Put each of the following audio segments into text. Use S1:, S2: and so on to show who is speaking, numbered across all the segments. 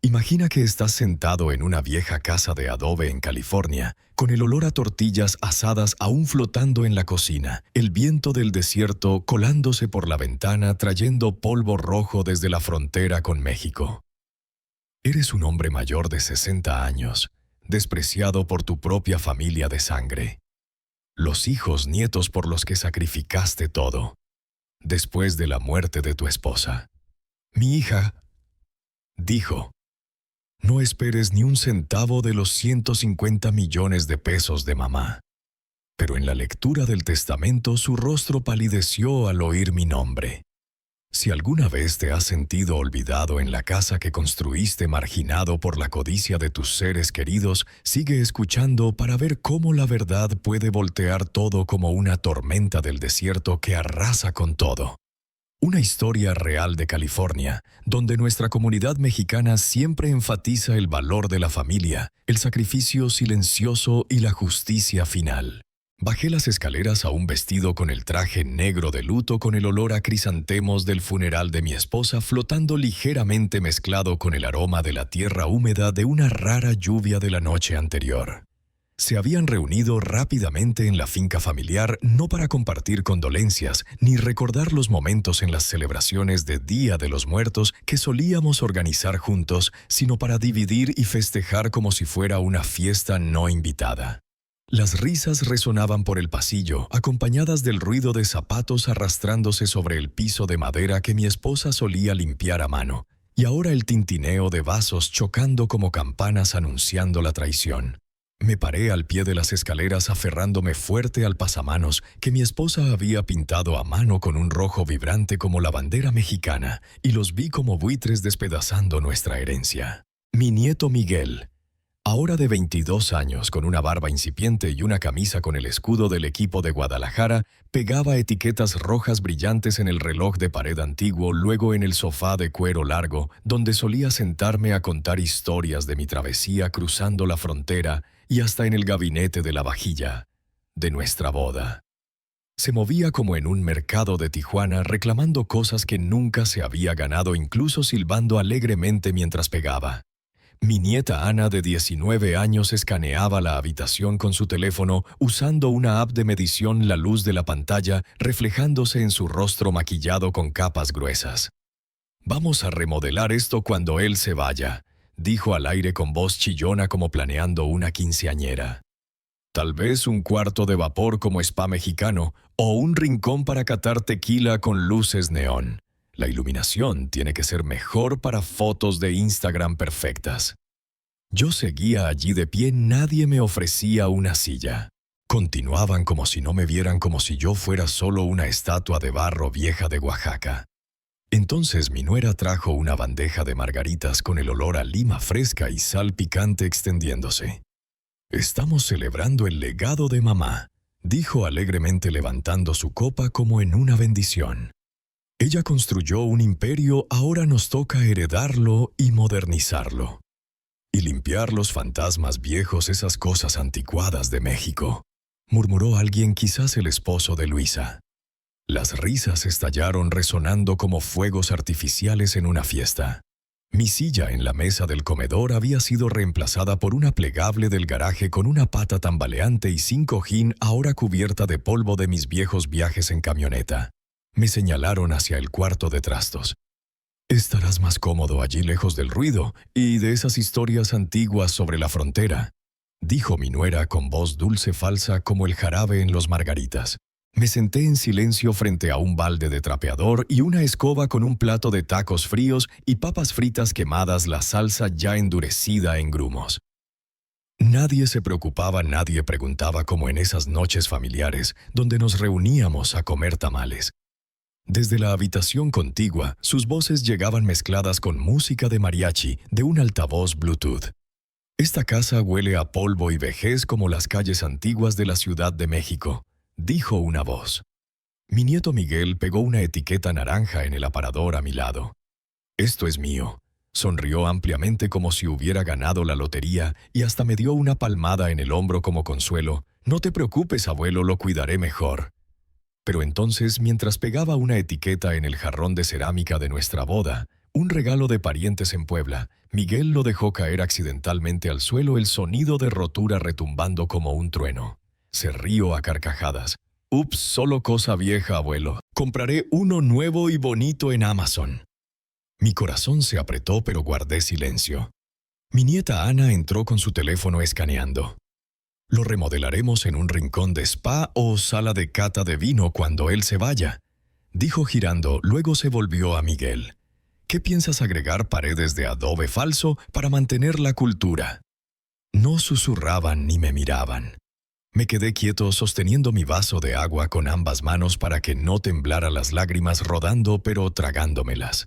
S1: Imagina que estás sentado en una vieja casa de adobe en California, con el olor a tortillas asadas aún flotando en la cocina, el viento del desierto colándose por la ventana trayendo polvo rojo desde la frontera con México. Eres un hombre mayor de 60 años, despreciado por tu propia familia de sangre. Los hijos, nietos por los que sacrificaste todo, después de la muerte de tu esposa. Mi hija dijo: no esperes ni un centavo de los 150 millones de pesos de mamá. Pero en la lectura del testamento su rostro palideció al oír mi nombre. Si alguna vez te has sentido olvidado en la casa que construiste marginado por la codicia de tus seres queridos, sigue escuchando para ver cómo la verdad puede voltear todo como una tormenta del desierto que arrasa con todo. Una historia real de California, donde nuestra comunidad mexicana siempre enfatiza el valor de la familia, el sacrificio silencioso y la justicia final. Bajé las escaleras aún vestido con el traje negro de luto con el olor a crisantemos del funeral de mi esposa flotando ligeramente mezclado con el aroma de la tierra húmeda de una rara lluvia de la noche anterior. Se habían reunido rápidamente en la finca familiar no para compartir condolencias ni recordar los momentos en las celebraciones de Día de los Muertos que solíamos organizar juntos, sino para dividir y festejar como si fuera una fiesta no invitada. Las risas resonaban por el pasillo, acompañadas del ruido de zapatos arrastrándose sobre el piso de madera que mi esposa solía limpiar a mano, y ahora el tintineo de vasos chocando como campanas anunciando la traición. Me paré al pie de las escaleras aferrándome fuerte al pasamanos que mi esposa había pintado a mano con un rojo vibrante como la bandera mexicana, y los vi como buitres despedazando nuestra herencia. Mi nieto Miguel, ahora de 22 años, con una barba incipiente y una camisa con el escudo del equipo de Guadalajara, pegaba etiquetas rojas brillantes en el reloj de pared antiguo, luego en el sofá de cuero largo, donde solía sentarme a contar historias de mi travesía cruzando la frontera, y hasta en el gabinete de la vajilla, de nuestra boda. Se movía como en un mercado de Tijuana reclamando cosas que nunca se había ganado, incluso silbando alegremente mientras pegaba. Mi nieta Ana, de 19 años, escaneaba la habitación con su teléfono usando una app de medición la luz de la pantalla reflejándose en su rostro maquillado con capas gruesas. «Vamos a remodelar esto cuando él se vaya», dijo al aire con voz chillona como planeando una quinceañera. «Tal vez un cuarto de vapor como spa mexicano o un rincón para catar tequila con luces neón. La iluminación tiene que ser mejor para fotos de Instagram perfectas». Yo seguía allí de pie, nadie me ofrecía una silla. Continuaban como si no me vieran, como si yo fuera solo una estatua de barro vieja de Oaxaca. Entonces mi nuera trajo una bandeja de margaritas con el olor a lima fresca y sal picante extendiéndose. «Estamos celebrando el legado de mamá», dijo alegremente levantando su copa como en una bendición. «Ella construyó un imperio, ahora nos toca heredarlo y modernizarlo. Y limpiar los fantasmas viejos, esas cosas anticuadas de México», murmuró alguien, quizás el esposo de Luisa. Las risas estallaron resonando como fuegos artificiales en una fiesta. Mi silla en la mesa del comedor había sido reemplazada por una plegable del garaje con una pata tambaleante y sin cojín, ahora cubierta de polvo de mis viejos viajes en camioneta. Me señalaron hacia el cuarto de trastos. «Estarás más cómodo allí lejos del ruido y de esas historias antiguas sobre la frontera», dijo mi nuera con voz dulce falsa como el jarabe en los margaritas. Me senté en silencio frente a un balde de trapeador y una escoba con un plato de tacos fríos y papas fritas quemadas, la salsa ya endurecida en grumos. Nadie se preocupaba, nadie preguntaba, como en esas noches familiares donde nos reuníamos a comer tamales. Desde la habitación contigua, sus voces llegaban mezcladas con música de mariachi de un altavoz Bluetooth. «Esta casa huele a polvo y vejez como las calles antiguas de la Ciudad de México», dijo una voz. Mi nieto Miguel pegó una etiqueta naranja en el aparador a mi lado. «Esto es mío», sonrió ampliamente como si hubiera ganado la lotería y hasta me dio una palmada en el hombro como consuelo. «No te preocupes, abuelo, lo cuidaré mejor». Pero entonces, mientras pegaba una etiqueta en el jarrón de cerámica de nuestra boda, un regalo de parientes en Puebla, Miguel lo dejó caer accidentalmente al suelo, el sonido de rotura retumbando como un trueno. Se rió a carcajadas. «Ups, solo cosa vieja, abuelo. Compraré uno nuevo y bonito en Amazon». Mi corazón se apretó, pero guardé silencio. Mi nieta Ana entró con su teléfono escaneando. «Lo remodelaremos en un rincón de spa o sala de cata de vino cuando él se vaya», dijo girando, luego se volvió a Miguel. «¿Qué piensas agregar paredes de adobe falso para mantener la cultura?» No susurraban ni me miraban. Me quedé quieto sosteniendo mi vaso de agua con ambas manos para que no temblara, las lágrimas rodando pero tragándomelas.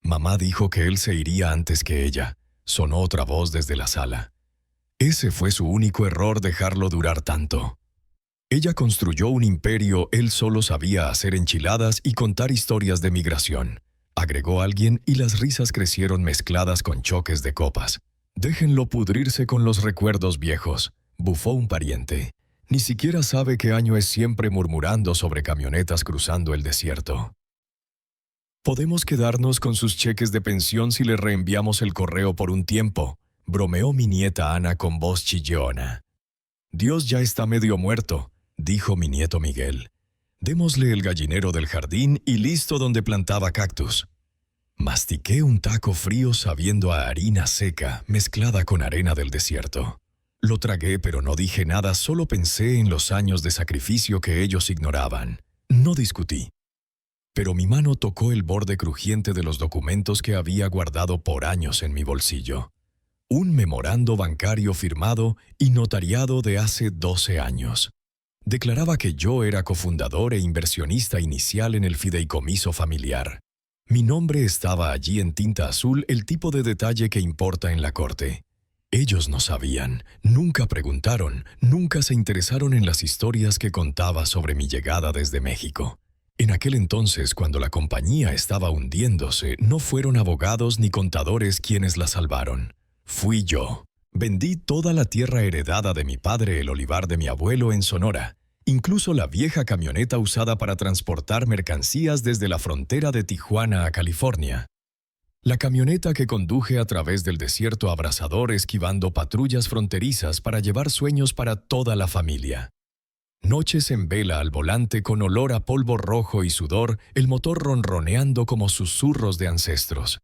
S1: Mamá dijo que él se iría antes que ella. Sonó otra voz desde la sala. Ese fue su único error, dejarlo durar tanto. Ella construyó un imperio, él solo sabía hacer enchiladas y contar historias de migración. Agregó alguien y las risas crecieron mezcladas con choques de copas. «Déjenlo pudrirse con los recuerdos viejos», bufó un pariente. «Ni siquiera sabe qué año es», siempre murmurando sobre camionetas cruzando el desierto. «Podemos quedarnos con sus cheques de pensión si le reenviamos el correo por un tiempo», bromeó mi nieta Ana con voz chillona. «Dios ya está medio muerto», dijo mi nieto Miguel. «Démosle el gallinero del jardín y listo donde plantaba cactus». Mastiqué un taco frío sabiendo a harina seca mezclada con arena del desierto. Lo tragué, pero no dije nada, solo pensé en los años de sacrificio que ellos ignoraban. No discutí. Pero mi mano tocó el borde crujiente de los documentos que había guardado por años en mi bolsillo. Un memorando bancario firmado y notariado de hace 12 años. Declaraba que yo era cofundador e inversionista inicial en el fideicomiso familiar. Mi nombre estaba allí en tinta azul, el tipo de detalle que importa en la corte. Ellos no sabían, nunca preguntaron, nunca se interesaron en las historias que contaba sobre mi llegada desde México. En aquel entonces, cuando la compañía estaba hundiéndose, no fueron abogados ni contadores quienes la salvaron. Fui yo. Vendí toda la tierra heredada de mi padre, el olivar de mi abuelo en Sonora, incluso la vieja camioneta usada para transportar mercancías desde la frontera de Tijuana a California. La camioneta que conduje a través del desierto abrasador esquivando patrullas fronterizas para llevar sueños para toda la familia. Noches en vela al volante con olor a polvo rojo y sudor, el motor ronroneando como susurros de ancestros.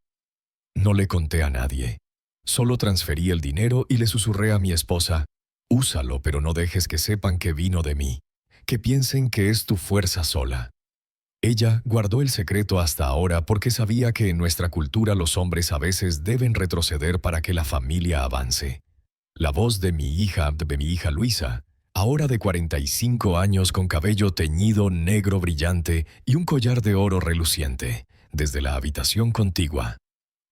S1: No le conté a nadie. Solo transferí el dinero y le susurré a mi esposa: «Úsalo, pero no dejes que sepan que vino de mí, que piensen que es tu fuerza sola». Ella guardó el secreto hasta ahora porque sabía que en nuestra cultura los hombres a veces deben retroceder para que la familia avance. La voz de mi hija Luisa, ahora de 45 años con cabello teñido negro brillante y un collar de oro reluciente, desde la habitación contigua.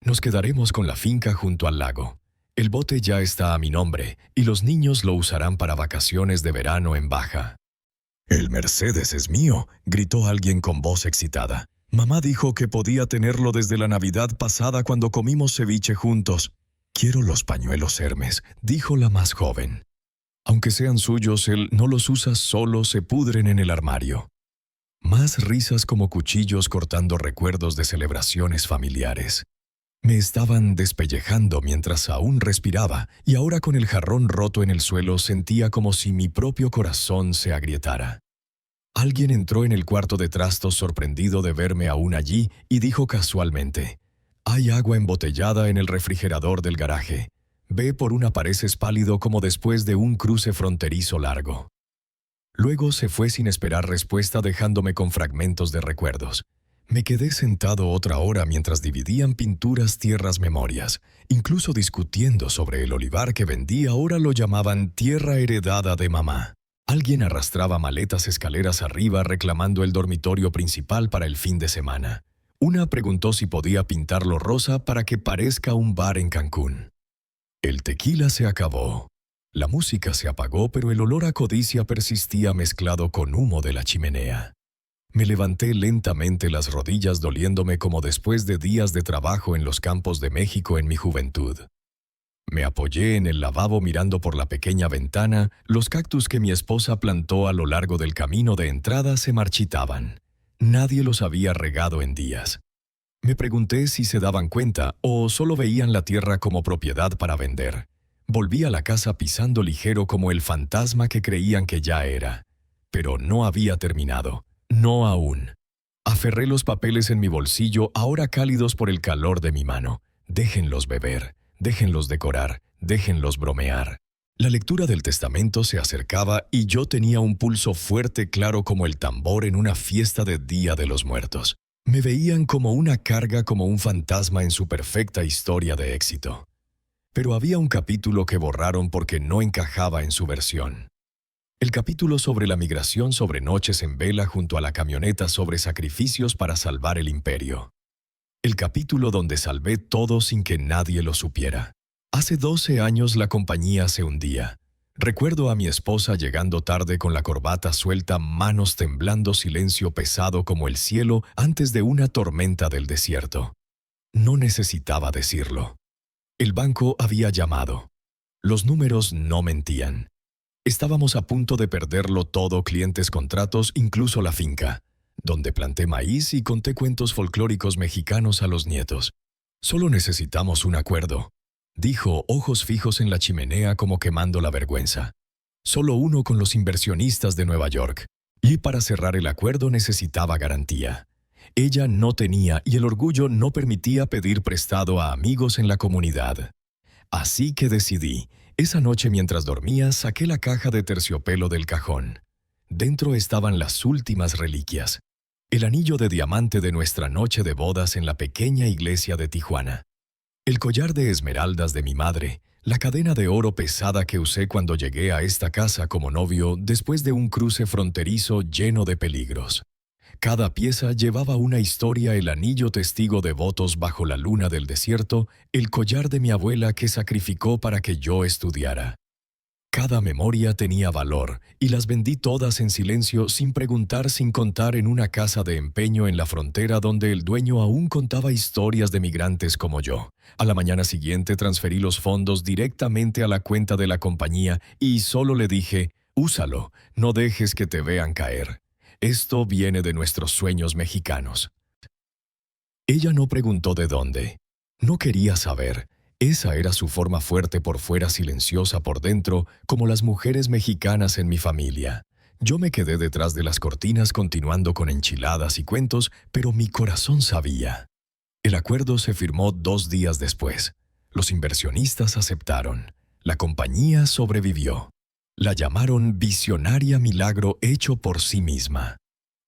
S1: «Nos quedaremos con la finca junto al lago. El bote ya está a mi nombre y los niños lo usarán para vacaciones de verano en Baja». «El Mercedes es mío», gritó alguien con voz excitada. «Mamá dijo que podía tenerlo desde la Navidad pasada cuando comimos ceviche juntos». «Quiero los pañuelos Hermes», dijo la más joven. «Aunque sean suyos, él no los usa solo, se pudren en el armario». Más risas como cuchillos cortando recuerdos de celebraciones familiares. Me estaban despellejando mientras aún respiraba, y ahora con el jarrón roto en el suelo sentía como si mi propio corazón se agrietara. Alguien entró en el cuarto de trastos sorprendido de verme aún allí y dijo casualmente: «Hay agua embotellada en el refrigerador del garaje. Ve por una, pareces pálido como después de un cruce fronterizo largo». Luego se fue sin esperar respuesta, dejándome con fragmentos de recuerdos. Me quedé sentado otra hora mientras dividían pinturas, tierras, memorias, incluso discutiendo sobre el olivar que vendí. Ahora lo llamaban tierra heredada de mamá. Alguien arrastraba maletas escaleras arriba reclamando el dormitorio principal para el fin de semana. Una preguntó si podía pintarlo rosa para que parezca un bar en Cancún. El tequila se acabó. La música se apagó, pero el olor a codicia persistía mezclado con humo de la chimenea. Me levanté lentamente, las rodillas doliéndome como después de días de trabajo en los campos de México en mi juventud. Me apoyé en el lavabo mirando por la pequeña ventana. Los cactus que mi esposa plantó a lo largo del camino de entrada se marchitaban. Nadie los había regado en días. Me pregunté si se daban cuenta o solo veían la tierra como propiedad para vender. Volví a la casa pisando ligero como el fantasma que creían que ya era. Pero no había terminado. No aún. Aferré los papeles en mi bolsillo, ahora cálidos por el calor de mi mano. Déjenlos beber, déjenlos decorar, déjenlos bromear. La lectura del testamento se acercaba y yo tenía un pulso fuerte claro como el tambor en una fiesta de Día de los Muertos. Me veían como una carga, como un fantasma en su perfecta historia de éxito. Pero había un capítulo que borraron porque no encajaba en su versión. El capítulo sobre la migración sobre noches en vela junto a la camioneta sobre sacrificios para salvar el imperio. El capítulo donde salvé todo sin que nadie lo supiera. Hace 12 años la compañía se hundía. Recuerdo a mi esposa llegando tarde con la corbata suelta, manos temblando, silencio pesado como el cielo antes de una tormenta del desierto. No necesitaba decirlo. El banco había llamado. Los números no mentían. Estábamos a punto de perderlo todo, clientes, contratos, incluso la finca, donde planté maíz y conté cuentos folclóricos mexicanos a los nietos. Solo necesitamos un acuerdo, dijo, ojos fijos en la chimenea como quemando la vergüenza. Solo uno con los inversionistas de Nueva York. Y para cerrar el acuerdo necesitaba garantía. Ella no tenía y el orgullo no permitía pedir prestado a amigos en la comunidad. Así que decidí. Esa noche mientras dormía saqué la caja de terciopelo del cajón. Dentro estaban las últimas reliquias. El anillo de diamante de nuestra noche de bodas en la pequeña iglesia de Tijuana. El collar de esmeraldas de mi madre. La cadena de oro pesada que usé cuando llegué a esta casa como novio después de un cruce fronterizo lleno de peligros. Cada pieza llevaba una historia: el anillo testigo de votos bajo la luna del desierto, el collar de mi abuela que sacrificó para que yo estudiara. Cada memoria tenía valor, y las vendí todas en silencio, sin preguntar, sin contar, en una casa de empeño en la frontera donde el dueño aún contaba historias de migrantes como yo. A la mañana siguiente transferí los fondos directamente a la cuenta de la compañía y solo le dije: úsalo, no dejes que te vean caer. Esto viene de nuestros sueños mexicanos. Ella no preguntó de dónde. No quería saber. Esa era su forma, fuerte por fuera, silenciosa por dentro, como las mujeres mexicanas en mi familia. Yo me quedé detrás de las cortinas continuando con enchiladas y cuentos, pero mi corazón sabía. El acuerdo se firmó 2 días después. Los inversionistas aceptaron. La compañía sobrevivió. La llamaron visionaria, milagro hecho por sí misma.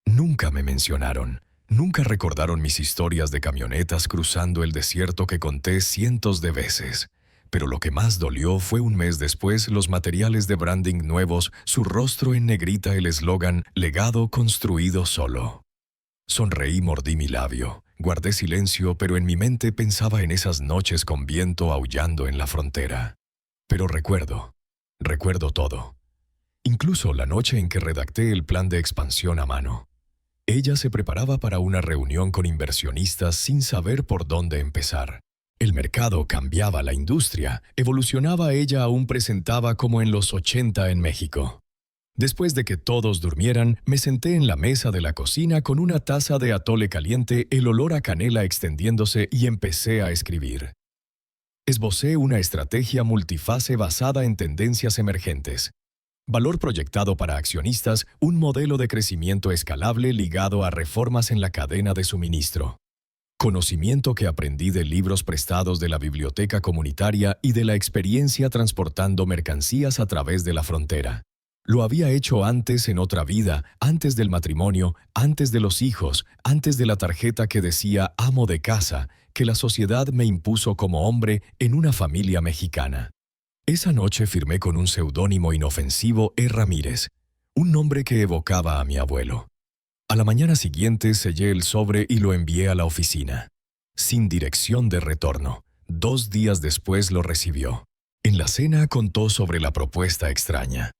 S1: Nunca me mencionaron. Nunca recordaron mis historias de camionetas cruzando el desierto que conté cientos de veces. Pero lo que más dolió fue un mes después los materiales de branding nuevos, su rostro en negrita, el eslogan «Legado construido solo». Sonreí, mordí mi labio. Guardé silencio, pero en mi mente pensaba en esas noches con viento aullando en la frontera. Pero recuerdo todo. Incluso la noche en que redacté el plan de expansión a mano. Ella se preparaba para una reunión con inversionistas sin saber por dónde empezar. El mercado cambiaba, la industria evolucionaba, ella aún presentaba como en los 80 en México. Después de que todos durmieran, me senté en la mesa de la cocina con una taza de atole caliente, el olor a canela extendiéndose, y empecé a escribir. Esbocé una estrategia multifase basada en tendencias emergentes. Valor proyectado para accionistas, un modelo de crecimiento escalable ligado a reformas en la cadena de suministro. Conocimiento que aprendí de libros prestados de la biblioteca comunitaria y de la experiencia transportando mercancías a través de la frontera. Lo había hecho antes, en otra vida, antes del matrimonio, antes de los hijos, antes de la tarjeta que decía amo de casa, que la sociedad me impuso como hombre en una familia mexicana. Esa noche firmé con un seudónimo inofensivo, E. Ramírez, un nombre que evocaba a mi abuelo. A la mañana siguiente sellé el sobre y lo envié a la oficina. Sin dirección de retorno. 2 días después lo recibió. En la cena contó sobre la propuesta extraña.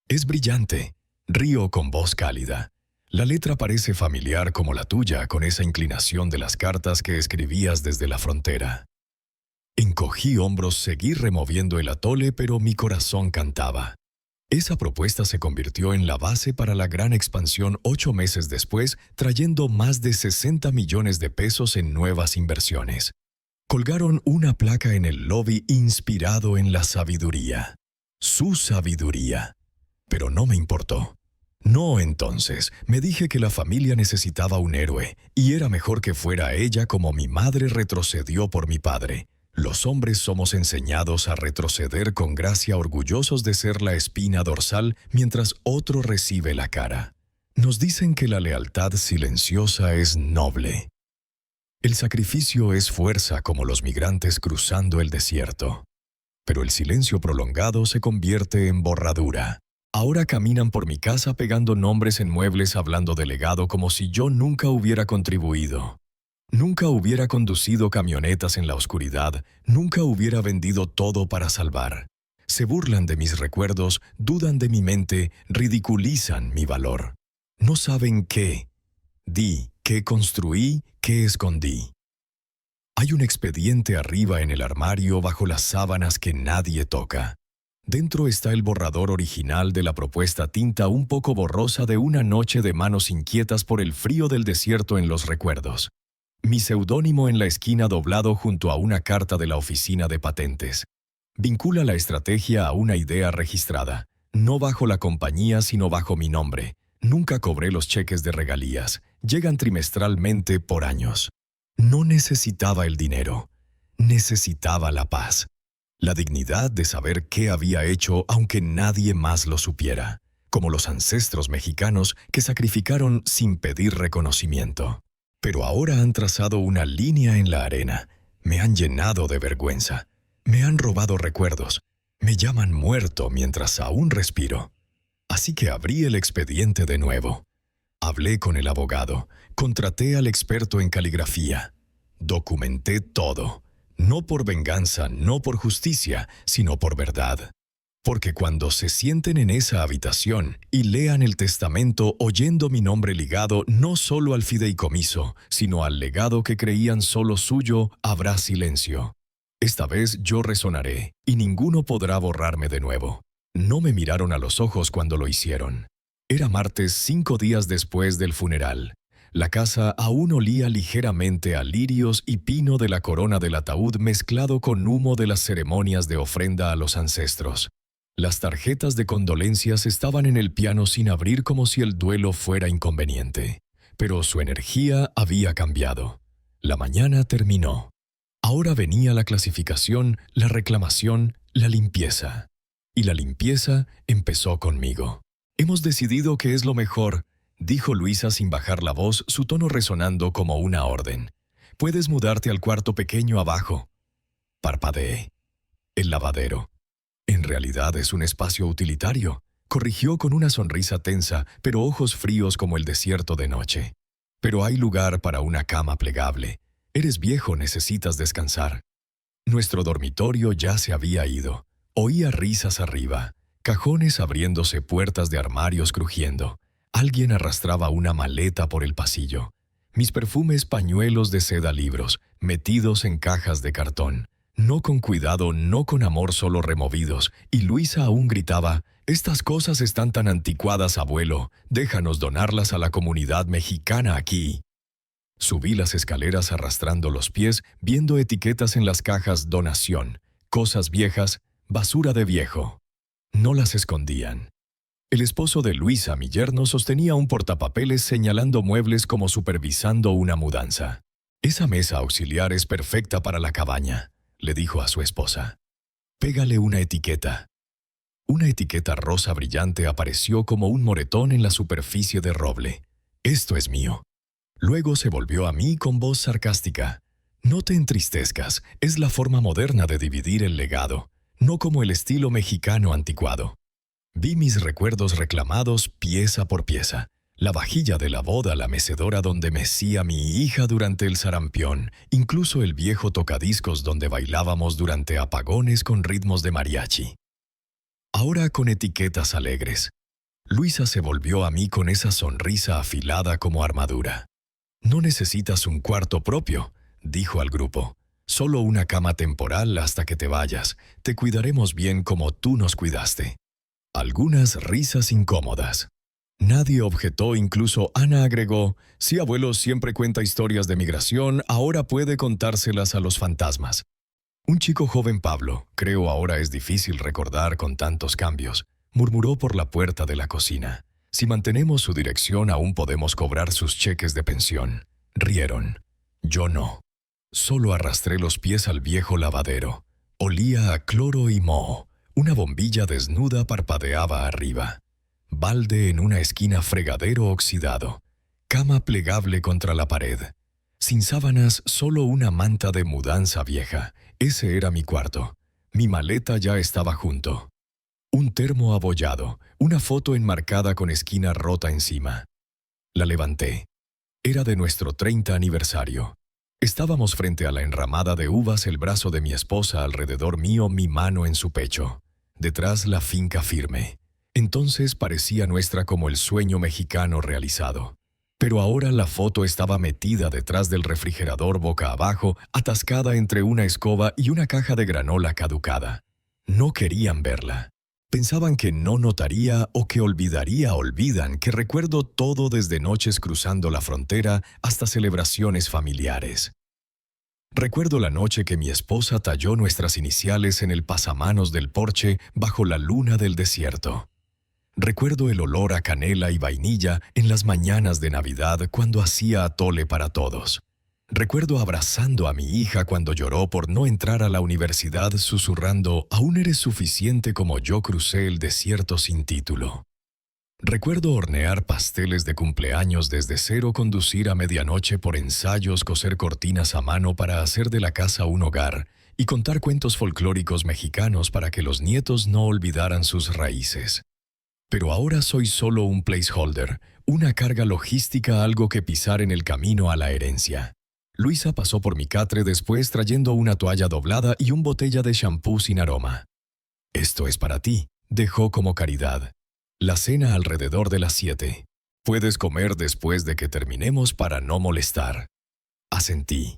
S1: Es brillante. Río con voz cálida. La letra parece familiar como la tuya, con esa inclinación de las cartas que escribías desde la frontera. Encogí hombros, seguí removiendo el atole, pero mi corazón cantaba. Esa propuesta se convirtió en la base para la gran expansión 8 meses después, trayendo más de 60 millones de pesos en nuevas inversiones. Colgaron una placa en el lobby inspirado en la sabiduría. Su sabiduría. Pero no me importó. No, entonces, me dije que la familia necesitaba un héroe, y era mejor que fuera ella como mi madre retrocedió por mi padre. Los hombres somos enseñados a retroceder con gracia, orgullosos de ser la espina dorsal mientras otro recibe la cara. Nos dicen que la lealtad silenciosa es noble. El sacrificio es fuerza como los migrantes cruzando el desierto. Pero el silencio prolongado se convierte en borradura. Ahora caminan por mi casa pegando nombres en muebles hablando de legado como si yo nunca hubiera contribuido. Nunca hubiera conducido camionetas en la oscuridad, nunca hubiera vendido todo para salvar. Se burlan de mis recuerdos, dudan de mi mente, ridiculizan mi valor. No saben qué di, qué construí, qué escondí. Hay un expediente arriba en el armario bajo las sábanas que nadie toca. Dentro está el borrador original de la propuesta, tinta un poco borrosa de una noche de manos inquietas por el frío del desierto en los recuerdos. Mi seudónimo en la esquina doblado junto a una carta de la oficina de patentes. Vincula la estrategia a una idea registrada, no bajo la compañía sino bajo mi nombre. Nunca cobré los cheques de regalías, llegan trimestralmente por años. No necesitaba el dinero, necesitaba la paz. La dignidad de saber qué había hecho aunque nadie más lo supiera, como los ancestros mexicanos que sacrificaron sin pedir reconocimiento. Pero ahora han trazado una línea en la arena, me han llenado de vergüenza, me han robado recuerdos, me llaman muerto mientras aún respiro. Así que abrí el expediente de nuevo. Hablé con el abogado, contraté al experto en caligrafía, documenté todo. No por venganza, no por justicia, sino por verdad. Porque cuando se sienten en esa habitación y lean el testamento oyendo mi nombre ligado no solo al fideicomiso, sino al legado que creían solo suyo, habrá silencio. Esta vez yo resonaré, y ninguno podrá borrarme de nuevo. No me miraron a los ojos cuando lo hicieron. Era martes 5 días después del funeral. La casa aún olía ligeramente a lirios y pino de la corona del ataúd mezclado con humo de las ceremonias de ofrenda a los ancestros. Las tarjetas de condolencias estaban en el piano sin abrir como si el duelo fuera inconveniente. Pero su energía había cambiado. La mañana terminó. Ahora venía la clasificación, la reclamación, la limpieza. Y la limpieza empezó conmigo. Hemos decidido que es lo mejor, dijo Luisa sin bajar la voz, su tono resonando como una orden. Puedes mudarte al cuarto pequeño abajo. Parpadeé. El lavadero. En realidad es un espacio utilitario, corrigió con una sonrisa tensa, pero ojos fríos como el desierto de noche. Pero hay lugar para una cama plegable. Eres viejo, necesitas descansar. Nuestro dormitorio ya se había ido. Oía risas arriba, cajones abriéndose, puertas de armarios crujiendo. Alguien arrastraba una maleta por el pasillo. Mis perfumes, pañuelos de seda, libros, metidos en cajas de cartón. No con cuidado, no con amor, solo removidos. Y Luisa aún gritaba, «Estas cosas están tan anticuadas, abuelo. Déjanos donarlas a la comunidad mexicana aquí». Subí las escaleras arrastrando los pies, viendo etiquetas en las cajas «Donación», «Cosas viejas», «Basura de viejo». No las escondían. El esposo de Luisa, mi yerno, sostenía un portapapeles señalando muebles como supervisando una mudanza. «Esa mesa auxiliar es perfecta para la cabaña», le dijo a su esposa. «Pégale una etiqueta». Una etiqueta rosa brillante apareció como un moretón en la superficie de roble. «Esto es mío». Luego se volvió a mí con voz sarcástica. «No te entristezcas, es la forma moderna de dividir el legado, no como el estilo mexicano anticuado». Vi mis recuerdos reclamados pieza por pieza. La vajilla de la boda, la mecedora donde mecía mi hija durante el sarampión, incluso el viejo tocadiscos donde bailábamos durante apagones con ritmos de mariachi. Ahora con etiquetas alegres. Luisa se volvió a mí con esa sonrisa afilada como armadura. «No necesitas un cuarto propio», dijo al grupo. «Solo una cama temporal hasta que te vayas. Te cuidaremos bien como tú nos cuidaste». Algunas risas incómodas. Nadie objetó, incluso Ana agregó, si abuelo siempre cuenta historias de migración, ahora puede contárselas a los fantasmas. Un chico joven Pablo, creo ahora es difícil recordar con tantos cambios, murmuró por la puerta de la cocina. Si mantenemos su dirección aún podemos cobrar sus cheques de pensión. Rieron. Yo no. Solo arrastré los pies al viejo lavadero. Olía a cloro y moho. Una bombilla desnuda parpadeaba arriba. Balde en una esquina, fregadero oxidado. Cama plegable contra la pared. Sin sábanas, solo una manta de mudanza vieja. Ese era mi cuarto. Mi maleta ya estaba junto. Un termo abollado, una foto enmarcada con esquina rota encima. La levanté. Era de nuestro 30 aniversario. Estábamos frente a la enramada de uvas, el brazo de mi esposa alrededor mío, mi mano en su pecho. Detrás la finca firme. Entonces parecía nuestra como el sueño mexicano realizado. Pero ahora la foto estaba metida detrás del refrigerador boca abajo, atascada entre una escoba y una caja de granola caducada. No querían verla. Pensaban que no notaría o que olvidaría. Olvidan que recuerdo todo, desde noches cruzando la frontera hasta celebraciones familiares. Recuerdo la noche que mi esposa talló nuestras iniciales en el pasamanos del porche bajo la luna del desierto. Recuerdo el olor a canela y vainilla en las mañanas de Navidad cuando hacía atole para todos. Recuerdo abrazando a mi hija cuando lloró por no entrar a la universidad, susurrando, «Aún eres suficiente como yo crucé el desierto sin título». Recuerdo hornear pasteles de cumpleaños desde cero, conducir a medianoche por ensayos, coser cortinas a mano para hacer de la casa un hogar y contar cuentos folclóricos mexicanos para que los nietos no olvidaran sus raíces. Pero ahora soy solo un placeholder, una carga logística, algo que pisar en el camino a la herencia. Luisa pasó por mi catre después trayendo una toalla doblada y una botella de champú sin aroma. «Esto es para ti», dejó como caridad. «La cena alrededor de las 7. Puedes comer después de que terminemos para no molestar». Asentí.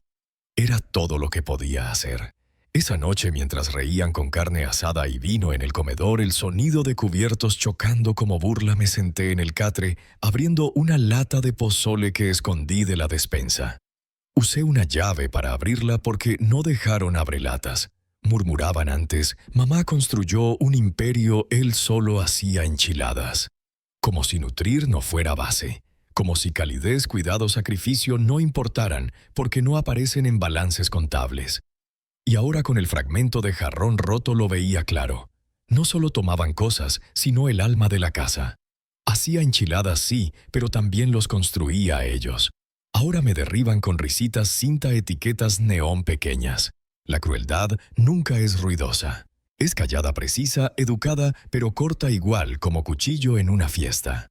S1: Era todo lo que podía hacer. Esa noche, mientras reían con carne asada y vino en el comedor, el sonido de cubiertos chocando como burla, me senté en el catre, abriendo una lata de pozole que escondí de la despensa. Usé una llave para abrirla porque no dejaron abrelatas. Murmuraban antes, mamá construyó un imperio, él solo hacía enchiladas. Como si nutrir no fuera base. Como si calidez, cuidado, sacrificio no importaran, porque no aparecen en balances contables. Y ahora con el fragmento de jarrón roto lo veía claro. No solo tomaban cosas, sino el alma de la casa. Hacía enchiladas, sí, pero también los construía a ellos. Ahora me derriban con risitas, cinta, etiquetas neón pequeñas. La crueldad nunca es ruidosa. Es callada, precisa, educada, pero corta igual como cuchillo en una fiesta.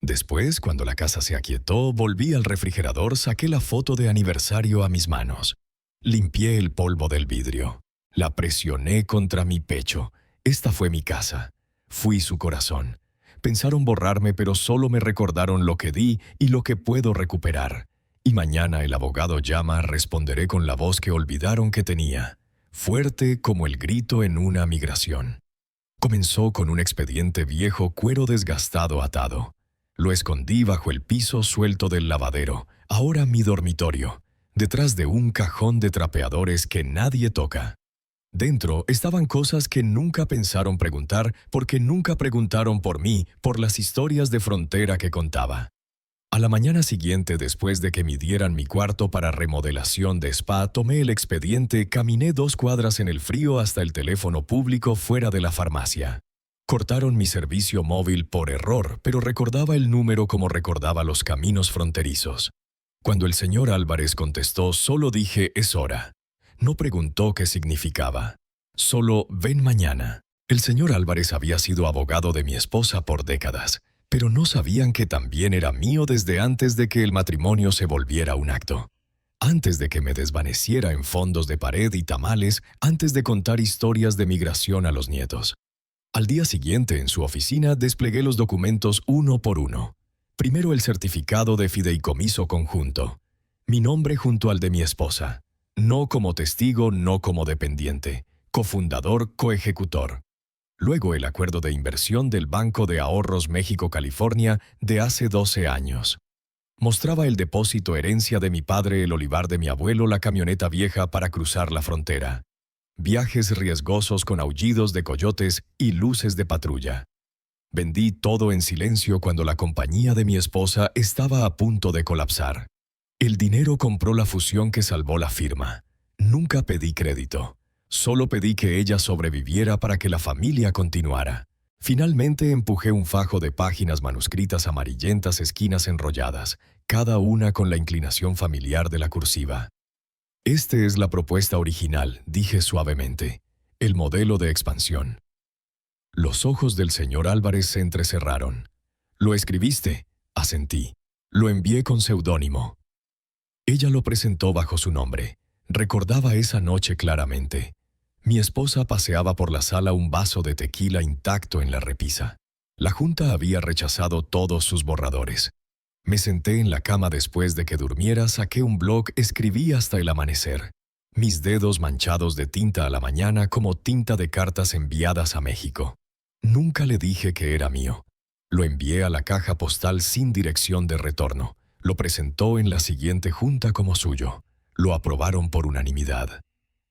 S1: Después, cuando la casa se aquietó, volví al refrigerador, saqué la foto de aniversario a mis manos. Limpié el polvo del vidrio. La presioné contra mi pecho. Esta fue mi casa. Fui su corazón. Pensaron borrarme, pero solo me recordaron lo que di y lo que puedo recuperar. Y mañana el abogado llama, responderé con la voz que olvidaron que tenía. Fuerte como el grito en una migración. Comenzó con un expediente viejo, cuero desgastado atado. Lo escondí bajo el piso suelto del lavadero, ahora mi dormitorio, detrás de un cajón de trapeadores que nadie toca. Dentro estaban cosas que nunca pensaron preguntar porque nunca preguntaron por mí, por las historias de frontera que contaba. A la mañana siguiente, después de que midieran mi cuarto para remodelación de spa, tomé el expediente, caminé 2 cuadras en el frío hasta el teléfono público fuera de la farmacia. Cortaron mi servicio móvil por error, pero recordaba el número como recordaba los caminos fronterizos. Cuando el señor Álvarez contestó, solo dije, es hora. No preguntó qué significaba. Solo, ven mañana. El señor Álvarez había sido abogado de mi esposa por décadas, pero no sabían que también era mío desde antes de que el matrimonio se volviera un acto. Antes de que me desvaneciera en fondos de pared y tamales, antes de contar historias de migración a los nietos. Al día siguiente, en su oficina, desplegué los documentos uno por uno. Primero el certificado de fideicomiso conjunto. Mi nombre junto al de mi esposa. No como testigo, no como dependiente. Cofundador, coejecutor. Luego el acuerdo de inversión del Banco de Ahorros México-California de hace 12 años. Mostraba el depósito herencia de mi padre, el olivar de mi abuelo, la camioneta vieja para cruzar la frontera. Viajes riesgosos con aullidos de coyotes y luces de patrulla. Vendí todo en silencio cuando la compañía de mi esposa estaba a punto de colapsar. El dinero compró la fusión que salvó la firma. Nunca pedí crédito. Solo pedí que ella sobreviviera para que la familia continuara. Finalmente empujé un fajo de páginas manuscritas amarillentas, esquinas enrolladas, cada una con la inclinación familiar de la cursiva. «Este es la propuesta original», dije suavemente. «El modelo de expansión». Los ojos del señor Álvarez se entrecerraron. «¿Lo escribiste?», asentí. «Lo envié con seudónimo». Ella lo presentó bajo su nombre. Recordaba esa noche claramente. Mi esposa paseaba por la sala un vaso de tequila intacto en la repisa. La junta había rechazado todos sus borradores. Me senté en la cama después de que durmiera, saqué un blog, escribí hasta el amanecer. Mis dedos manchados de tinta a la mañana como tinta de cartas enviadas a México. Nunca le dije que era mío. Lo envié a la caja postal sin dirección de retorno. Lo presentó en la siguiente junta como suyo. Lo aprobaron por unanimidad.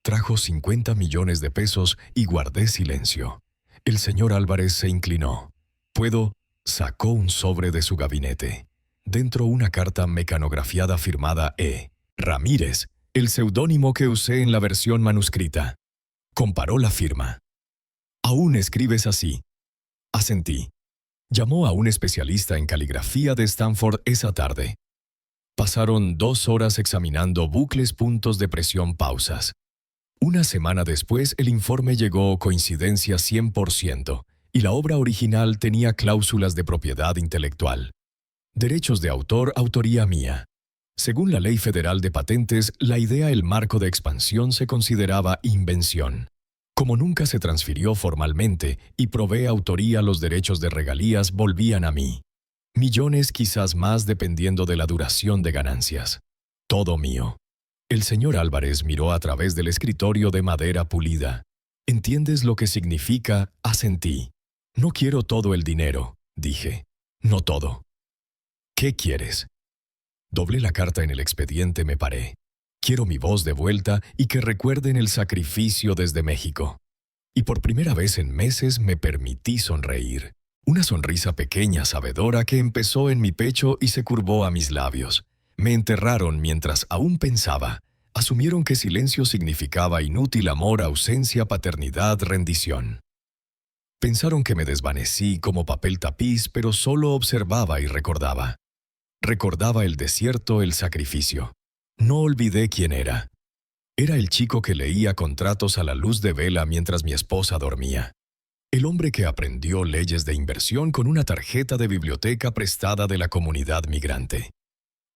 S1: Trajo 50 millones de pesos y guardé silencio. El señor Álvarez se inclinó. «¿Puedo?». Sacó un sobre de su gabinete. Dentro una carta mecanografiada firmada E. Ramírez, el seudónimo que usé en la versión manuscrita. Comparó la firma. «¿Aún escribes así?». Asentí. Llamó a un especialista en caligrafía de Stanford esa tarde. Pasaron 2 horas examinando bucles, puntos de presión, pausas. Una semana después el informe llegó coincidencia 100%, y la obra original tenía cláusulas de propiedad intelectual. Derechos de autor, autoría mía. Según la Ley Federal de Patentes, la idea, el marco de expansión, se consideraba invención. Como nunca se transfirió formalmente y probé autoría, los derechos de regalías volvían a mí. Millones, quizás más, dependiendo de la duración de ganancias. Todo mío. El señor Álvarez miró a través del escritorio de madera pulida. «¿Entiendes lo que significa?», asentí. «No quiero todo el dinero», dije. «No todo». «¿Qué quieres?». Doblé la carta en el expediente, me paré. «Quiero mi voz de vuelta y que recuerden el sacrificio desde México». Y por primera vez en meses me permití sonreír. Una sonrisa pequeña, sabedora, que empezó en mi pecho y se curvó a mis labios. Me enterraron mientras aún pensaba. Asumieron que silencio significaba inútil amor, ausencia, paternidad, rendición. Pensaron que me desvanecí como papel tapiz, pero solo observaba y recordaba. Recordaba el desierto, el sacrificio. No olvidé quién era. Era el chico que leía contratos a la luz de vela mientras mi esposa dormía. El hombre que aprendió leyes de inversión con una tarjeta de biblioteca prestada de la comunidad migrante.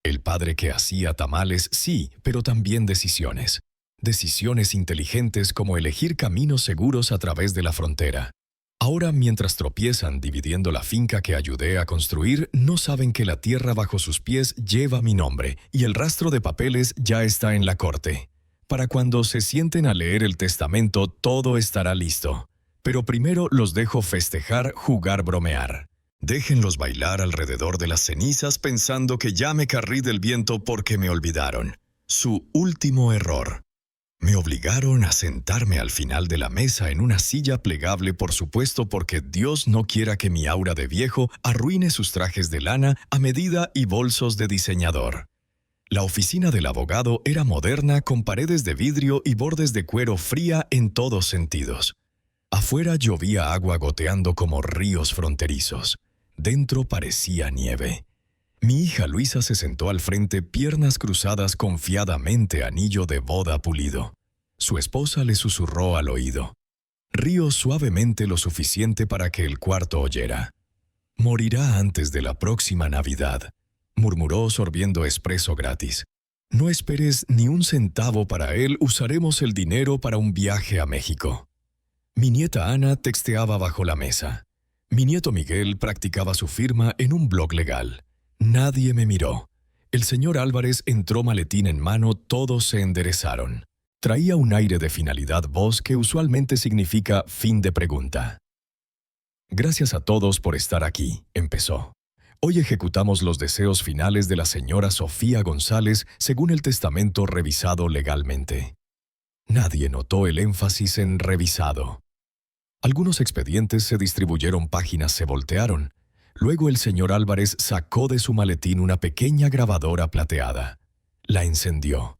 S1: El padre que hacía tamales, sí, pero también decisiones. Decisiones inteligentes como elegir caminos seguros a través de la frontera. Ahora, mientras tropiezan dividiendo la finca que ayudé a construir, no saben que la tierra bajo sus pies lleva mi nombre y el rastro de papeles ya está en la corte. Para cuando se sienten a leer el testamento, todo estará listo. Pero primero los dejo festejar, jugar, bromear. Déjenlos bailar alrededor de las cenizas pensando que ya me carrí del viento porque me olvidaron. Su último error. Me obligaron a sentarme al final de la mesa en una silla plegable, por supuesto, porque Dios no quiera que mi aura de viejo arruine sus trajes de lana a medida y bolsos de diseñador. La oficina del abogado era moderna, con paredes de vidrio y bordes de cuero, fría en todos sentidos. Afuera llovía agua goteando como ríos fronterizos. Dentro parecía nieve. Mi hija Luisa se sentó al frente, piernas cruzadas, confiadamente, anillo de boda pulido. Su esposa le susurró al oído. Río suavemente lo suficiente para que el cuarto oyera. «Morirá antes de la próxima Navidad», murmuró sorbiendo espresso gratis. «No esperes ni un centavo para él, usaremos el dinero para un viaje a México». Mi nieta Ana texteaba bajo la mesa. Mi nieto Miguel practicaba su firma en un blog legal. Nadie me miró. El señor Álvarez entró maletín en mano, todos se enderezaron. Traía un aire de finalidad voz que usualmente significa fin de pregunta. Gracias a todos por estar aquí, empezó. Hoy ejecutamos los deseos finales de la señora Sofía González según el testamento revisado legalmente. Nadie notó el énfasis en revisado. Algunos expedientes se distribuyeron, páginas se voltearon. Luego el señor Álvarez sacó de su maletín una pequeña grabadora plateada. La encendió.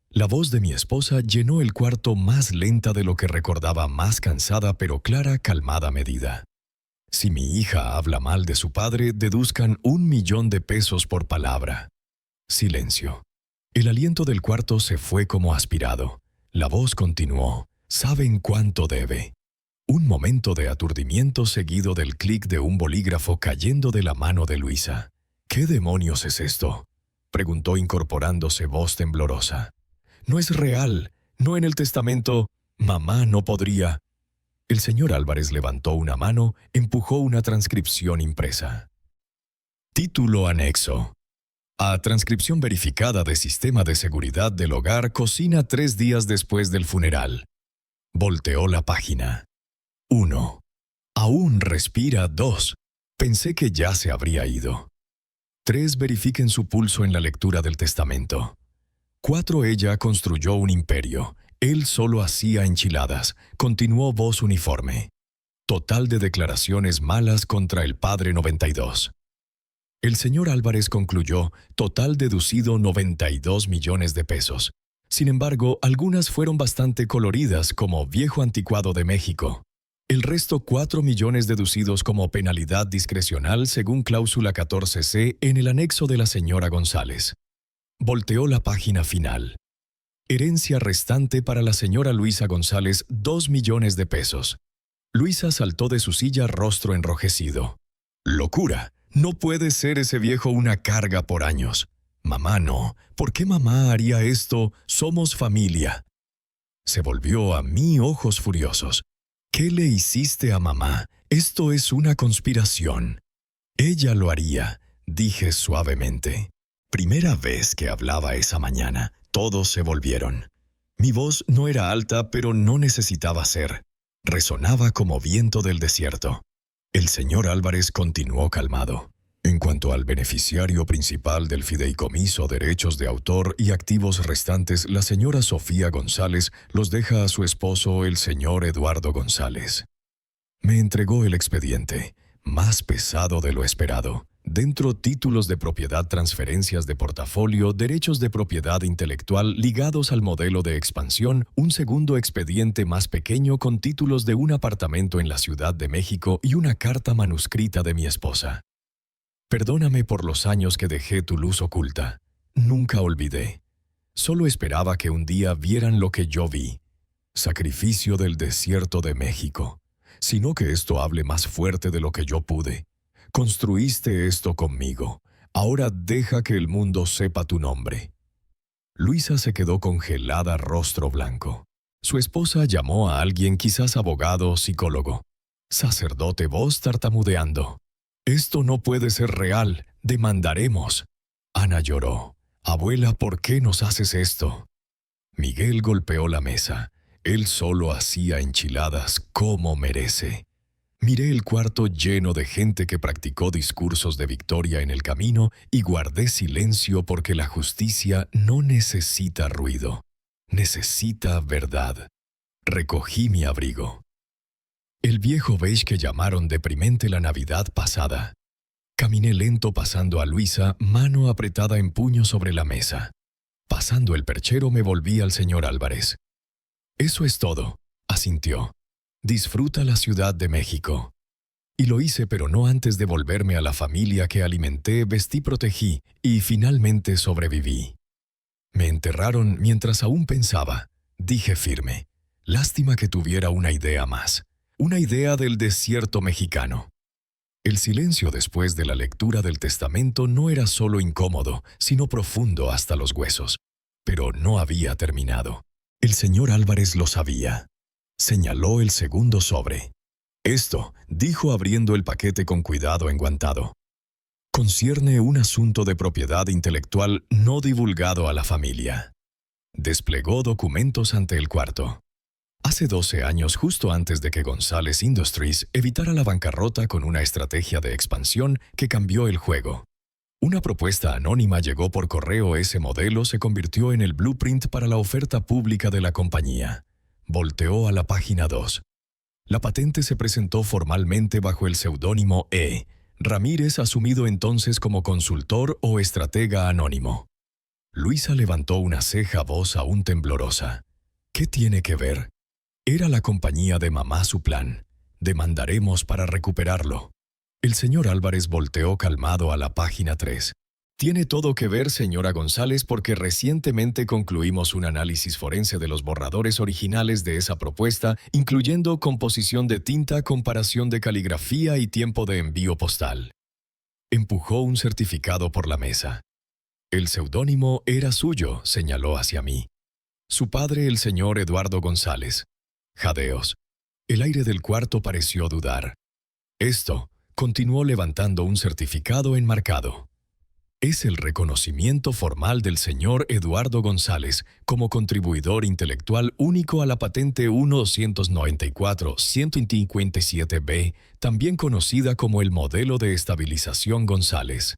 S1: La voz de mi esposa llenó el cuarto más lenta de lo que recordaba, más cansada pero clara, calmada medida. Si mi hija habla mal de su padre, deduzcan 1.000.000 de pesos por palabra. Silencio. El aliento del cuarto se fue como aspirado. La voz continuó. ¿Saben cuánto debe? Un momento de aturdimiento seguido del clic de un bolígrafo cayendo de la mano de Luisa. ¿Qué demonios es esto?, preguntó incorporándose voz temblorosa. No es real. No en el testamento. Mamá no podría. El señor Álvarez levantó una mano, empujó una transcripción impresa. Título anexo. A transcripción verificada de Sistema de Seguridad del Hogar, cocina 3 días después del funeral. Volteó la página. 1. Aún respira. 2. Pensé que ya se habría ido. 3. Verifiquen su pulso en la lectura del testamento. 4. Ella construyó un imperio. Él solo hacía enchiladas. Continuó voz uniforme. Total de declaraciones malas contra el padre 92. El señor Álvarez concluyó, total deducido 92 millones de pesos. Sin embargo, algunas fueron bastante coloridas, como viejo anticuado de México. El resto 4 millones deducidos como penalidad discrecional según cláusula 14C en el anexo de la señora González. Volteó la página final. Herencia restante para la señora Luisa González, 2 millones de pesos. Luisa saltó de su silla, rostro enrojecido. ¡Locura! No puede ser ese viejo una carga por años. Mamá no. ¿Por qué mamá haría esto? Somos familia. Se volvió a mí, ojos furiosos. ¿Qué le hiciste a mamá? Esto es una conspiración. Ella lo haría, dije suavemente. Primera vez que hablaba esa mañana. Todos se volvieron. Mi voz no era alta, pero no necesitaba ser. Resonaba como viento del desierto. El señor Álvarez continuó calmado. En cuanto al beneficiario principal del fideicomiso, derechos de autor y activos restantes, la señora Sofía González los deja a su esposo, el señor Eduardo González. Me entregó el expediente, más pesado de lo esperado. Dentro, títulos de propiedad, transferencias de portafolio, derechos de propiedad intelectual ligados al modelo de expansión, un segundo expediente más pequeño con títulos de un apartamento en la Ciudad de México y una carta manuscrita de mi esposa. Perdóname por los años que dejé tu luz oculta. Nunca olvidé. Solo esperaba que un día vieran lo que yo vi. Sacrificio del desierto de México. Sino que esto hable más fuerte de lo que yo pude. Construiste esto conmigo. Ahora deja que el mundo sepa tu nombre. Luisa se quedó congelada, rostro blanco. Su esposa llamó a alguien, quizás abogado o psicólogo. Sacerdote, voz tartamudeando. Esto no puede ser real. Demandaremos. Ana lloró. Abuela, ¿por qué nos haces esto? Miguel golpeó la mesa. Él solo hacía enchiladas como merece. Miré el cuarto lleno de gente que practicó discursos de victoria en el camino y guardé silencio porque la justicia no necesita ruido, necesita verdad. Recogí mi abrigo. El viejo beige que llamaron deprimente la Navidad pasada. Caminé lento pasando a Luisa, mano apretada en puño sobre la mesa. Pasando el perchero me volví al señor Álvarez. Eso es todo, asintió. Disfruta la Ciudad de México. Y lo hice, pero no antes de volverme a la familia que alimenté, vestí, protegí y finalmente sobreviví. Me enterraron mientras aún pensaba. Dije firme. Lástima que tuviera una idea más. Una idea del desierto mexicano. El silencio después de la lectura del testamento no era solo incómodo, sino profundo hasta los huesos. Pero no había terminado. El señor Álvarez lo sabía. Señaló el segundo sobre. Esto, dijo abriendo el paquete con cuidado enguantado, concierne un asunto de propiedad intelectual no divulgado a la familia. Desplegó documentos ante el cuarto. Hace 12 años, justo antes de que González Industries evitara la bancarrota con una estrategia de expansión que cambió el juego. Una propuesta anónima llegó por correo. Ese modelo se convirtió en el blueprint para la oferta pública de la compañía. Volteó a la página 2. La patente se presentó formalmente bajo el seudónimo E. Ramírez, asumido entonces como consultor o estratega anónimo. Luisa levantó una ceja, voz aún temblorosa. ¿Qué tiene que ver? Era la compañía de mamá su plan. Demandaremos para recuperarlo. El señor Álvarez volteó calmado a la página 3. Tiene todo que ver, señora González, porque recientemente concluimos un análisis forense de los borradores originales de esa propuesta, incluyendo composición de tinta, comparación de caligrafía y tiempo de envío postal. Empujó un certificado por la mesa. El seudónimo era suyo, señaló hacia mí. Su padre, el señor Eduardo González. Jadeos. El aire del cuarto pareció dudar. Esto, continuó levantando un certificado enmarcado. Es el reconocimiento formal del señor Eduardo González como contribuidor intelectual único a la patente 1-294-157B, también conocida como el modelo de estabilización González.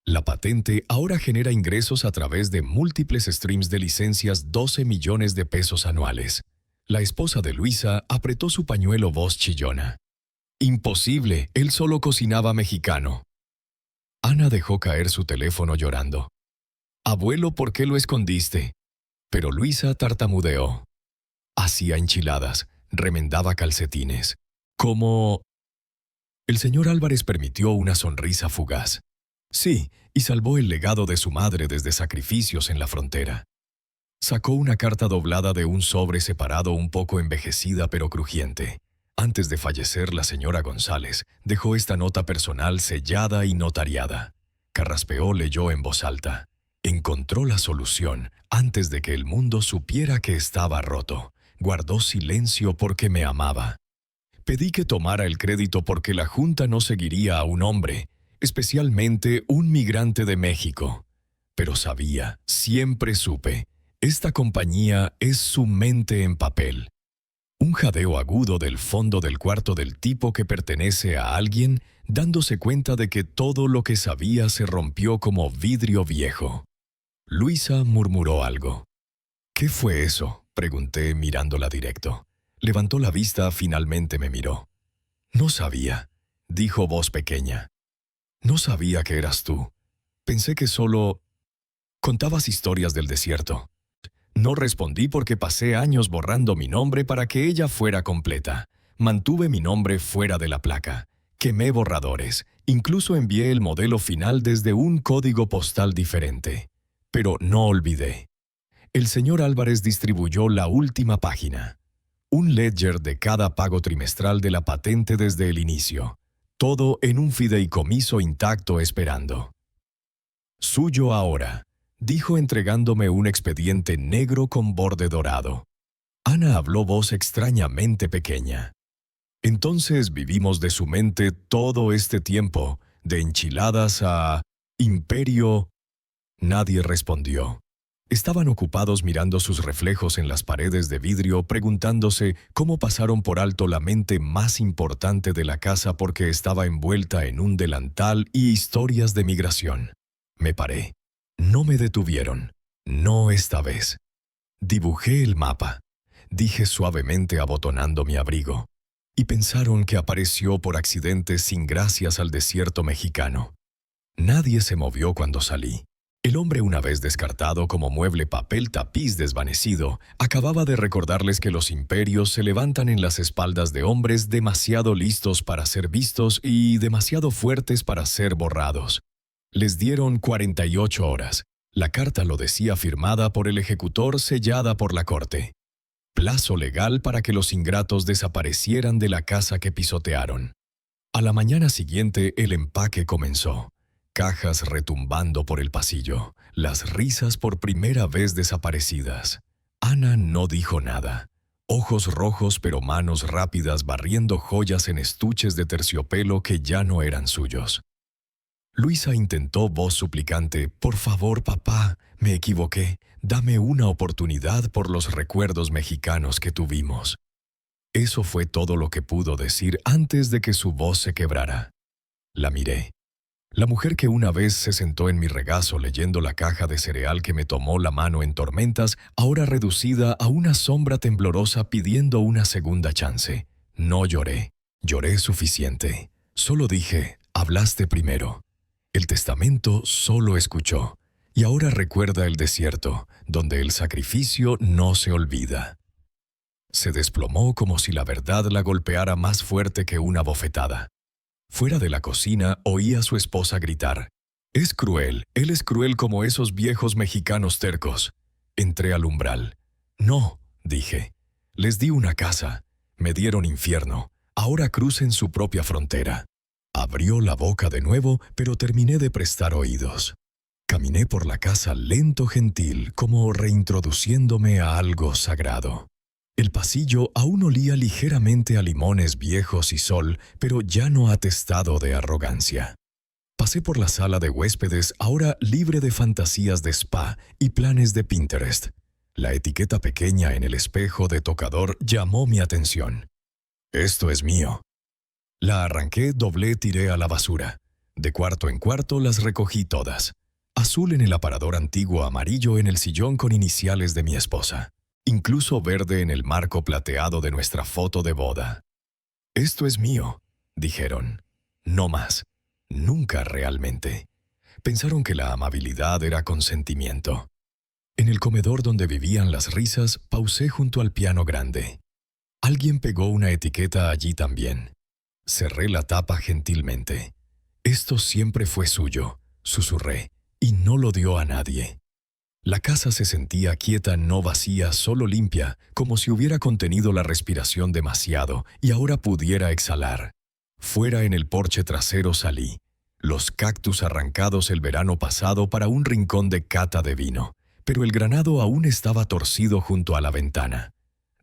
S1: La patente ahora genera ingresos a través de múltiples streams de licencias, 12 millones de pesos anuales. La esposa de Luisa apretó su pañuelo, voz chillona. Imposible, él solo cocinaba mexicano. Ana dejó caer su teléfono llorando. Abuelo, ¿por qué lo escondiste? Pero Luisa tartamudeó. Hacía enchiladas, remendaba calcetines. ¿Cómo? El señor Álvarez permitió una sonrisa fugaz. Sí, y salvó el legado de su madre desde sacrificios en la frontera. Sacó una carta doblada de un sobre separado, un poco envejecida pero crujiente. Antes de fallecer, la señora González dejó esta nota personal sellada y notariada. Carraspeó, leyó en voz alta. Encontró la solución antes de que el mundo supiera que estaba roto. Guardó silencio porque me amaba. Pedí que tomara el crédito porque la Junta no seguiría a un hombre, especialmente un migrante de México. Pero sabía, siempre supe, esta compañía es su mente en papel. Un jadeo agudo del fondo del cuarto del tipo que pertenece a alguien, dándose cuenta de que todo lo que sabía se rompió como vidrio viejo. Luisa murmuró algo. ¿Qué fue eso?, pregunté mirándola directo. Levantó la vista, finalmente me miró. No sabía, dijo voz pequeña. No sabía que eras tú. Pensé que solo contabas historias del desierto. No respondí porque pasé años borrando mi nombre para que ella fuera completa. Mantuve mi nombre fuera de la placa. Quemé borradores. Incluso envié el modelo final desde un código postal diferente. Pero no olvidé. El señor Álvarez distribuyó la última página. Un ledger de cada pago trimestral de la patente desde el inicio. Todo en un fideicomiso intacto esperando. Suyo ahora, dijo entregándome un expediente negro con borde dorado. Ana habló voz extrañamente pequeña. Entonces vivimos de su mente todo este tiempo, de enchiladas a imperio. Nadie respondió. Estaban ocupados mirando sus reflejos en las paredes de vidrio, preguntándose cómo pasaron por alto la mente más importante de la casa porque estaba envuelta en un delantal y historias de migración. Me paré. No me detuvieron. No esta vez. Dibujé el mapa. Dije suavemente abotonando mi abrigo. Y pensaron que apareció por accidente sin gracias al desierto mexicano. Nadie se movió cuando salí. El hombre, una vez descartado como mueble, papel, tapiz desvanecido, acababa de recordarles que los imperios se levantan en las espaldas de hombres demasiado listos para ser vistos y demasiado fuertes para ser borrados. Les dieron 48 horas. La carta lo decía, firmada por el ejecutor, sellada por la corte. Plazo legal para que los ingratos desaparecieran de la casa que pisotearon. A la mañana siguiente el empaque comenzó. Cajas retumbando por el pasillo, las risas por primera vez desaparecidas. Ana no dijo nada. Ojos rojos pero manos rápidas barriendo joyas en estuches de terciopelo que ya no eran suyos. Luisa intentó, voz suplicante: «Por favor, papá, me equivoqué. Dame una oportunidad por los recuerdos mexicanos que tuvimos. Eso fue todo lo que pudo decir antes de que su voz se quebrara. La miré. La mujer que una vez se sentó en mi regazo leyendo la caja de cereal que me tomó la mano en tormentas, ahora reducida a una sombra temblorosa pidiendo una segunda chance. No lloré. Lloré suficiente. Solo dije, hablaste primero. El testamento solo escuchó. Y ahora recuerda el desierto, donde el sacrificio no se olvida. Se desplomó como si la verdad la golpeara más fuerte que una bofetada. Fuera de la cocina oí a su esposa gritar. «Es cruel, él es cruel como esos viejos mexicanos tercos». Entré al umbral. «No», dije. «Les di una casa. Me dieron infierno. Ahora crucen su propia frontera». Abrió la boca de nuevo, pero terminé de prestar oídos. Caminé por la casa lento gentil, como reintroduciéndome a algo sagrado. El pasillo aún olía ligeramente a limones viejos y sol, pero ya no atestado de arrogancia. Pasé por la sala de huéspedes, ahora libre de fantasías de spa y planes de Pinterest. La etiqueta pequeña en el espejo de tocador llamó mi atención. «Esto es mío». La arranqué, doblé, tiré a la basura. De cuarto en cuarto las recogí todas. Azul en el aparador antiguo, amarillo en el sillón con iniciales de mi esposa. Incluso verde en el marco plateado de nuestra foto de boda. «Esto es mío», dijeron. No más. Nunca realmente. Pensaron que la amabilidad era consentimiento. En el comedor donde vivían las risas, pausé junto al piano grande. Alguien pegó una etiqueta allí también. Cerré la tapa gentilmente. «Esto siempre fue suyo», susurré, y no lo dio a nadie. La casa se sentía quieta, no vacía, solo limpia, como si hubiera contenido la respiración demasiado y ahora pudiera exhalar. Fuera en el porche trasero salí. Los cactus arrancados el verano pasado para un rincón de cata de vino, pero el granado aún estaba torcido junto a la ventana.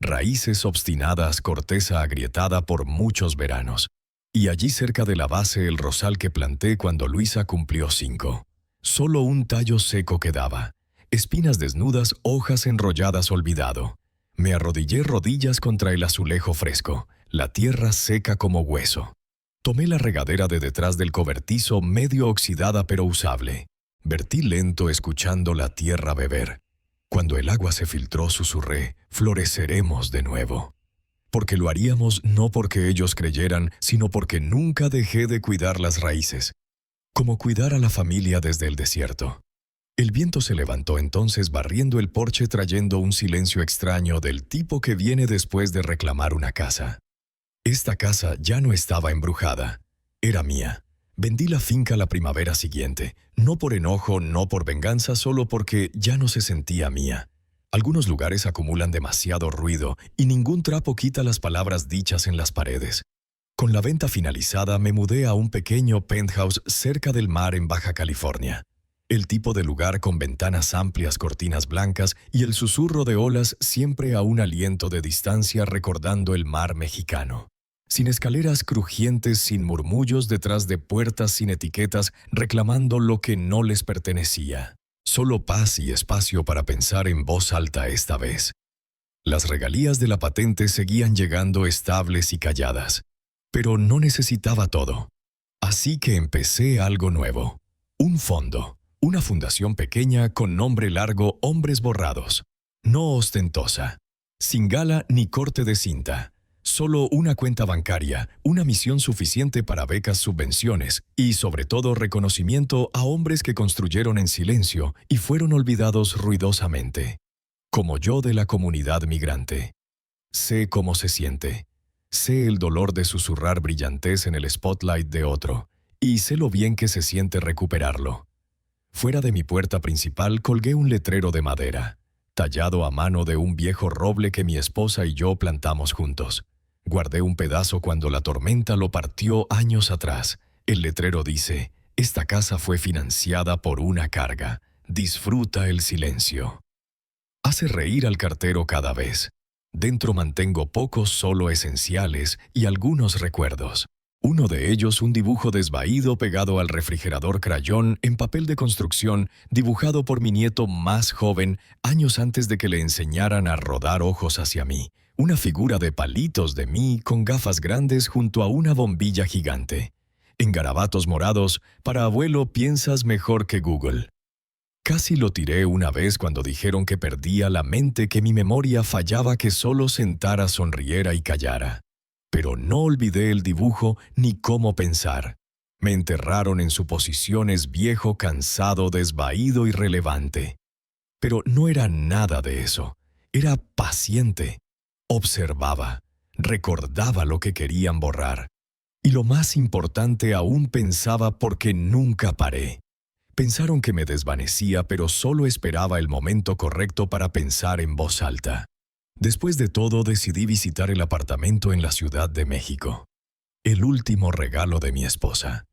S1: Raíces obstinadas, corteza agrietada por muchos veranos. Y allí cerca de la base el rosal que planté cuando Luisa cumplió 5. Solo un tallo seco quedaba. Espinas desnudas, hojas enrolladas olvidado. Me arrodillé rodillas contra el azulejo fresco, la tierra seca como hueso. Tomé la regadera de detrás del cobertizo medio oxidada pero usable. Vertí lento escuchando la tierra beber. Cuando el agua se filtró susurré, floreceremos de nuevo. Porque lo haríamos no porque ellos creyeran, sino porque nunca dejé de cuidar las raíces. Como cuidar a la familia desde el desierto. El viento se levantó entonces barriendo el porche trayendo un silencio extraño del tipo que viene después de reclamar una casa. Esta casa ya no estaba embrujada. Era mía. Vendí la finca la primavera siguiente, no por enojo, no por venganza, solo porque ya no se sentía mía. Algunos lugares acumulan demasiado ruido y ningún trapo quita las palabras dichas en las paredes. Con la venta finalizada me mudé a un pequeño penthouse cerca del mar en Baja California. El tipo de lugar con ventanas amplias, cortinas blancas y el susurro de olas siempre a un aliento de distancia recordando el mar mexicano. Sin escaleras crujientes, sin murmullos detrás de puertas sin etiquetas reclamando lo que no les pertenecía. Solo paz y espacio para pensar en voz alta esta vez. Las regalías de la patente seguían llegando estables y calladas. Pero no necesitaba todo. Así que empecé algo nuevo. Un fondo. Una fundación pequeña con nombre largo Hombres Borrados. No ostentosa. Sin gala ni corte de cinta. Solo una cuenta bancaria, una misión suficiente para becas, subvenciones y, sobre todo, reconocimiento a hombres que construyeron en silencio y fueron olvidados ruidosamente. Como yo de la comunidad migrante. Sé cómo se siente. Sé el dolor de susurrar brillantez en el spotlight de otro. Y sé lo bien que se siente recuperarlo. Fuera de mi puerta principal colgué un letrero de madera, tallado a mano de un viejo roble que mi esposa y yo plantamos juntos. Guardé un pedazo cuando la tormenta lo partió años atrás. El letrero dice, «Esta casa fue financiada por una carga. Disfruta el silencio». Hace reír al cartero cada vez. Dentro mantengo pocos solo esenciales y algunos recuerdos. Uno de ellos, un dibujo desvaído pegado al refrigerador crayón en papel de construcción, dibujado por mi nieto más joven, años antes de que le enseñaran a rodar ojos hacia mí. Una figura de palitos de mí con gafas grandes junto a una bombilla gigante. En garabatos morados, para abuelo piensas mejor que Google. Casi lo tiré una vez cuando dijeron que perdía la mente, que mi memoria fallaba, que solo sentara, sonriera y callara. Pero no olvidé el dibujo ni cómo pensar. Me enterraron en suposiciones, viejo, cansado, desvaído, irrelevante. Pero no era nada de eso. Era paciente. Observaba. Recordaba lo que querían borrar. Y lo más importante, aún pensaba, porque nunca paré. Pensaron que me desvanecía, pero solo esperaba el momento correcto para pensar en voz alta. Después de todo, decidí visitar el apartamento en la Ciudad de México. El último regalo de mi esposa.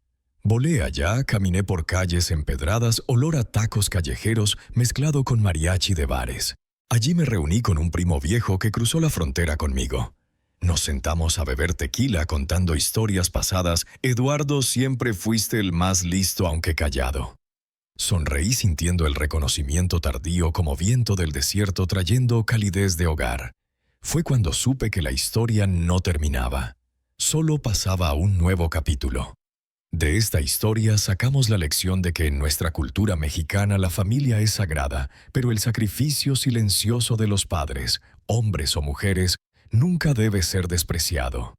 S1: Volé allá, caminé por calles empedradas, olor a tacos callejeros mezclado con mariachi de bares. Allí me reuní con un primo viejo que cruzó la frontera conmigo. Nos sentamos a beber tequila contando historias pasadas. Eduardo, siempre fuiste el más listo aunque callado. Sonreí sintiendo el reconocimiento tardío como viento del desierto trayendo calidez de hogar. Fue cuando supe que la historia no terminaba. Solo pasaba a un nuevo capítulo. De esta historia sacamos la lección de que en nuestra cultura mexicana la familia es sagrada, pero el sacrificio silencioso de los padres, hombres o mujeres, nunca debe ser despreciado.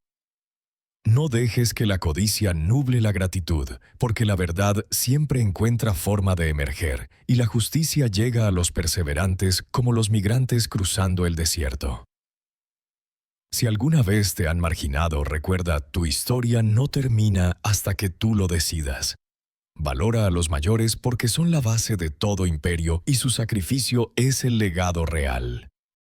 S1: No dejes que la codicia nuble la gratitud, porque la verdad siempre encuentra forma de emerger, y la justicia llega a los perseverantes como los migrantes cruzando el desierto. Si alguna vez te han marginado, recuerda, tu historia no termina hasta que tú lo decidas. Valora a los mayores porque son la base de todo imperio y su sacrificio es el legado real.